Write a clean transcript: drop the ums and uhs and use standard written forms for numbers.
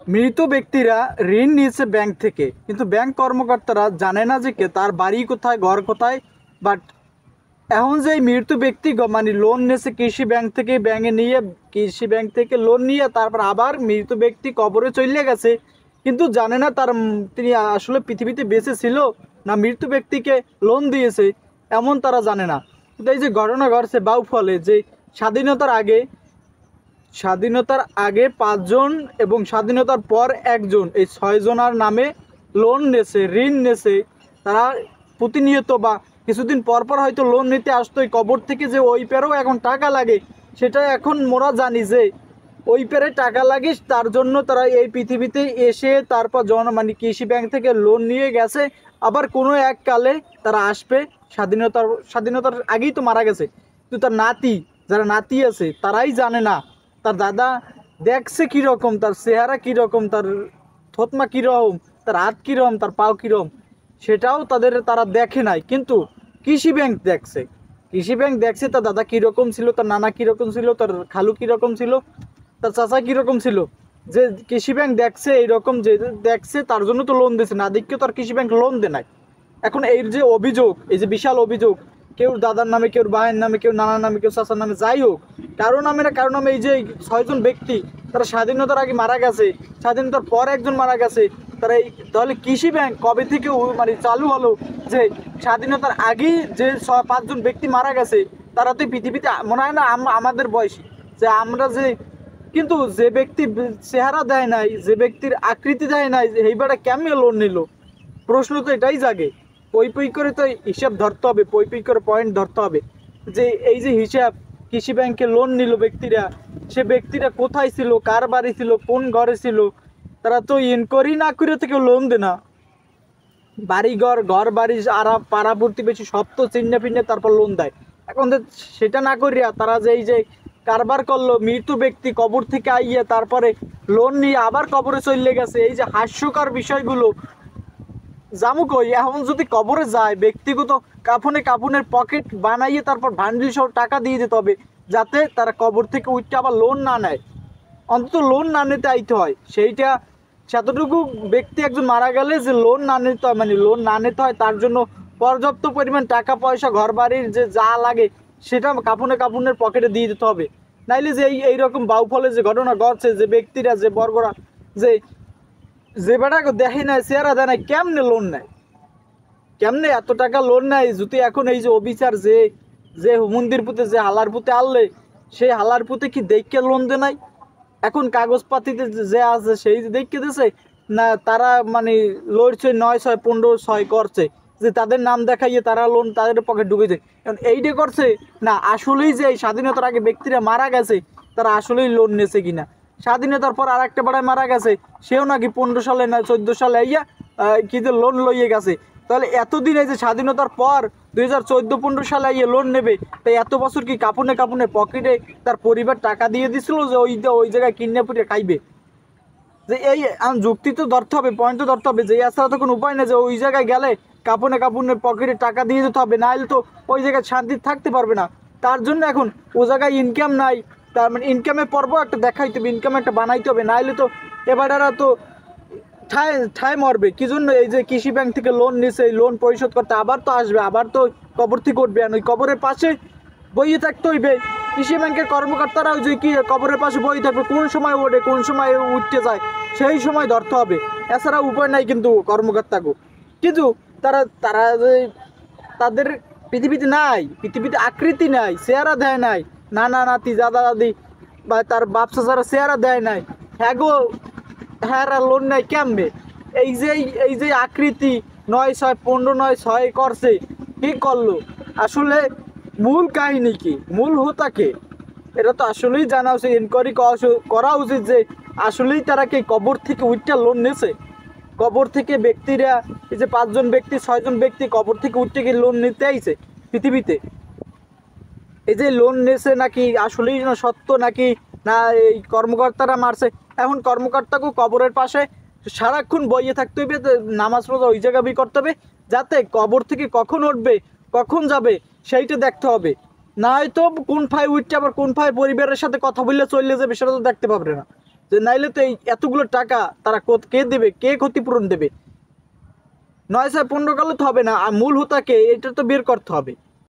মৃত ব্যক্তিরা ঋণ নিয়েছে ব্যাংক থেকে, কিন্তু ব্যাংক কর্মকর্তারা জানে না যে কে তার বাড়ি কোথায়, ঘর কোথায়। বাট এখন যে এই মৃত ব্যক্তি মানে লোন নিয়েছে কৃষি ব্যাংক থেকে, কৃষি ব্যাংক থেকে লোন নিয়ে তারপর আবার মৃত ব্যক্তি কবরে চলে গেছে, কিন্তু জানে না তিনি আসলে পৃথিবীতে বেঁচে ছিল না মৃত ব্যক্তিকে লোন দিয়েছে, এমন তারা জানে না। কিন্তু এই যে ঘটনা ঘটছে বাউফলে, যে স্বাধীনতার আগে স্বাধীনতার আগে 5 জন এবং স্বাধীনতার পর 1 জন, এই 6 জনার নামে লোন নেছে, ঋণ নেছে। তারা প্রতিনিয়ত বা কিছুদিন পর পর হয়তো লোন নিতে আসতো এই কবর থেকে, যে ওই পেরেও এখন টাকা লাগে, সেটা এখন মোরা জানি যে ওই পেরে টাকা লাগে, তার জন্য তারা এই পৃথিবীতে এসে তারপর মানে কৃষি ব্যাংক থেকে লোন নিয়ে গেছে। আবার কোনো এক কালে তারা আসবে, স্বাধীনতার আগেই তো মারা গেছে, কিন্তু তার নাতি, যারা নাতি আছে তারাই জানে না তার দাদা দেখছে কীরকম, তার চেহারা কীরকম, তার থতমা কীরকম, তার হাত কীরকম, তার পাও কীরকম, সেটাও তারা দেখে নাই। কিন্তু কৃষি ব্যাংক দেখছে, কৃষি ব্যাংক দেখছে তার দাদা কীরকম ছিল, তার নানা কীরকম ছিল, তার খালু কীরকম ছিল, তার চাচা কীরকম ছিল। যে কৃষি ব্যাংক দেখছে এইরকম, যে দেখছে তার জন্য তো লোন দিয়েছে, না দেখকেও তার কৃষি ব্যাংক লোন দেয় নাই। এখন এর যে অভিযোগ, এই যে বিশাল অভিযোগ, কেউ দাদার নামে, কেউ ভাইয়ের নামে, কেউ নানার নামে, কেউ চাচার নামে, যাই হোক কারো নামে না কারো নামে, এই যে 6 জন ব্যক্তি তারা স্বাধীনতার আগে মারা গেছে, স্বাধীনতার পর 1 জন মারা গেছে। তারা এই তাহলে কৃষি ব্যাংক কবে থেকে মানে চালু হলো? যে স্বাধীনতার আগেই যে 5 জন ব্যক্তি মারা গেছে, তারা তো পৃথিবীতে মনে হয় না আমাদের বয়সী, যে আমরা যে, কিন্তু যে ব্যক্তি চেহারা দেয় নাই, যে ব্যক্তির আকৃতি দেয় নাই, এইবারে কেমনে লোন নিল? প্রশ্ন তো এটাই জাগে। পই পই করে তো হিসাব ধরতে হবে, পই পই করে পয়েন্ট ধরতে হবে, যে এই যে হিসাব, কৃষি ব্যাংকে লোন নিল ব্যক্তিরা, সে ব্যক্তিরা কোথায় ছিল, কার বাড়ি ছিল, কোন ঘরে ছিল, তারা তো ইনকোয়ারি না করে থেকে লোন দে না। বাড়িঘর, ঘর বাড়ি আর পাড়া প্রতিবেশী সব তো চিহ্নে ফিন্নে তারপর লোন দেয়। এখন তো সেটা না করিয়া তারা যে এই যে কারবার করলো, মৃত ব্যক্তি কবর থেকে আইয়ে তারপরে লোন নিয়ে আবার কবরে চলে গেছে, এই যে হাস্যকর বিষয়গুলো জামু কই। এখন যদি কবরে যায়, ব্যক্তিগত কাফনের পকেট বানাইয়ে তারপর ভান্ডিল সহ টাকা দিয়ে দিতে হবে, যাতে তারা কবর থেকে উঠতে আবার লোন না নেয়, অন্তত লোন না নিতে আইতে হয়। সেইটা সেতটুকু ব্যক্তি একজন মারা গেলে যে লোন না নিতে হয়, মানে লোন না নিতে হয়, তার জন্য পর্যাপ্ত পরিমাণ টাকা পয়সা, ঘর বাড়ির যে যা লাগে সেটা কাফনের পকেটে দিয়ে দিতে হবে। নাইলে যে এইরকম বাউফলে যে ঘটনা ঘটছে, যে ব্যক্তিরা, যে বর্গরা, যে যে বেটাকে দেখে নাই, চেহারা দেয় নাই, কেমনে লোন নেয়, কেমনে এত টাকা লোন নেয়? যদি এখন এই যে অবিচার, যে যে মন্দির পুঁতে, যে হালার পুঁতে আনলে, সেই হালার পুঁতে কি দেখকে লোন দে নাই? এখন কাগজপাতিতে যে আছে সেই দেখকে দিছে না, তারা মানে লড়ছে 9, 6, 15, 6 করছে, যে তাদের নাম দেখাইয়ে তারা লোন তাদের পকেট ঢুকেছে। কারণ এইটা করছে না, আসলেই যে এই স্বাধীনতার আগে ব্যক্তিরা মারা গেছে তারা আসলেই লোন নিয়েছে কিনা। স্বাধীনতার পর আর একটা বেড়ায় মারা গেছে, সেও নাকি 15 সালে না 14 সালে আইয়া কি যে লোন লইয়ে গেছে। তাহলে এতদিন এই যে স্বাধীনতার পর 2014-15 সালে আইয়ে লোন নেবে, তাই এত বছর কি কাপুনে পকেটে তার পরিবার টাকা দিয়ে দিছিল যে ওই জায়গায় কিডন্যাপ করে খাইবে? যে এই যুক্তি তো ধরতে হবে, পয়েন্ট তো ধরতে হবে, যে এছাড়া তো কোনো উপায় নেই, যে ওই জায়গায় গেলে কাপুনে পকেটে টাকা দিয়ে দিতে হবে, নাহলে তো ওই জায়গায় শান্তি থাকতে পারবে না। তার জন্য এখন ও জায়গায় ইনকাম নাই, তার মানে ইনকামের পর্ব একটা দেখাইতে হবে, ইনকাম একটা বানাইতে হবে, নাহলে তো এবারেরা তো ঠায় ঠায় মরবে। কি জন্য? এই যে কৃষি ব্যাংক থেকে লোন নিছে, এই লোন পরিশোধ করতে আবার তো আসবে, আবার তো কবর থেকে উঠবে, আর ওই কবরের পাশে বইয়ে থাকতে হইবে। কৃষি ব্যাংকের কর্মকর্তারাও যে কি কবরের পাশে বই থাকবে, কোন সময় ওঠে, কোন সময় উঠতে যায়, সেই সময় ধরতে হবে, এছাড়া উপায় নাই কিন্তু কর্মকর্তাকে। কিন্তু তারা তারা যে তাদের পৃথিবীতে নাই, পৃথিবীতে আকৃতি নাই, চেহারা দেয় নাই, নানা নাতি, দাদা দাদি বা তার বাপ চাচারা চেহারা দেয় নাই, হ্যাঁ গো, হ্যাঁ লোন নেয় কেমনে? এই যে আকৃতি 9, 6, 15, 9, 6 করছে, কি করলো আসলে? মূল কাহিনী কি, মূল হোতাকে, এটা তো আসলেই জানা উচিত, ইনকোয়ারি করা উচিত, যে আসলেই তারা কি কবর থেকে উঠটা লোন নিয়েছে? কবর থেকে ব্যক্তিরা, এই যে 5 জন ব্যক্তি, 6 জন ব্যক্তি কবর থেকে উঠতে গিয়ে লোন নিতে আইছে পৃথিবীতে, এই যে লোন নিয়েছে নাকি আসলেই না সত্য, নাকি না এই কর্মকর্তারা মারছে? এখন কর্মকর্তাকেও কবরের পাশে সারাক্ষণ বইয়ে থাকতে হইবে, নামাজ রোজা ওই জায়গায় করতে হবে, যাতে কবর থেকে কখন উঠবে, কখন যাবে সেইটা দেখতে হবে। না হয়তো কোন ফাই উঠছে, আবার কোন ফাই পরিবারের সাথে কথা বললে চললে যাবে, সেটা তো দেখতে পাবে না। যে নাইলে তো এই এতগুলো টাকা তারা কে দেবে, কে ক্ষতিপূরণ দেবে? 9/15 কালে তো হবে না, আর মূল হোতাকে এটা তো বের করতে হবে।